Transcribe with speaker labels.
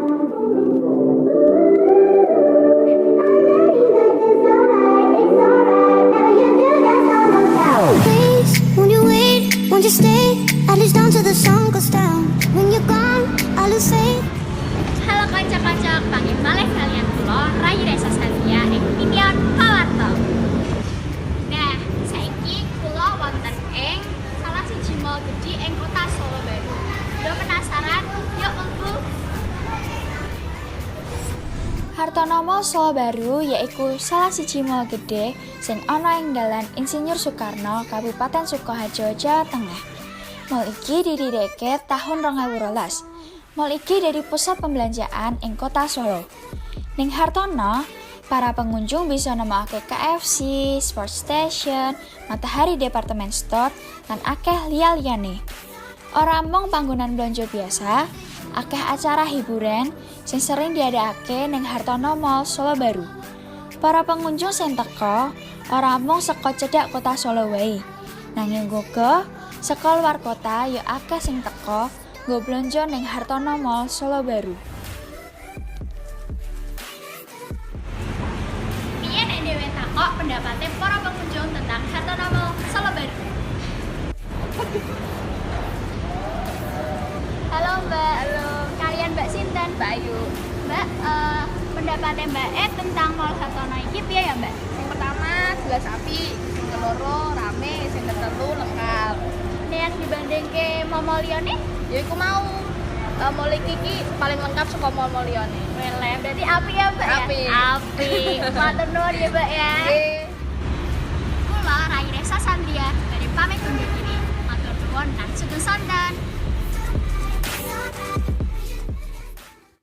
Speaker 1: Please, won't you wait? Won't you stay? At least down till the sun goes down. When you're gone, I lose faith.
Speaker 2: Halo kanca-kanca, panggil malih kalian kula Rai Resa Santia ing Minion Pawarto. Nah, saiki kula wonten ing salah siji mall gedhi ing Kota Solo Baru. Udah penasaran? Yuk mengku. Hartono Mall Solo Baru yaiku salah siji mall gedhe sing ana ing Dalan Insinyur Soekarno, Kabupaten Sukoharjo, Jawa Tengah. Mall iki didirikke tahun 2012. Mall iki dari pusat pembelanjaan ing Kota Solo. Ning Hartono, para pengunjung bisa nemokake KFC, Sport Station, Matahari Department Store, lan akeh liya-liyane. Ora mung panggonan belanja biasa, akeh acara hiburan sing sering diadakake ning Hartono Mall Solo Baru. Para pengunjung sing teka ora mung saka cedhak Kota Solo wae, nanging uga saka luar kota ya akeh sing teka nggo blonjo ning Hartono Mall Solo Baru. Piye nek dhewe takok pendapatnya para pengunjung tentang Hartono Mall Solo Baru? Halo Mbak. Halo. Kalian Mbak Sinten? Mbak Ayu. Mbak, pendapatnya Mbak tentang Mall Hartono iki piye ya Mbak?
Speaker 3: Yang pertama jelas api, yang kedua rame, yang ketelu lengkap.
Speaker 2: Nek yang dibanding ke mall liyane?
Speaker 3: Ya aku mau mall iki paling lengkap saka mall liyane.
Speaker 2: Weleh, berarti api ya Mbak ya?
Speaker 3: Api.
Speaker 2: Api. Matur nuwun ya Mbak ya.
Speaker 3: Oke.
Speaker 2: Kula Rai Resa Santia dari pamit undur diri. Matur nuwun lan sugeng sonten.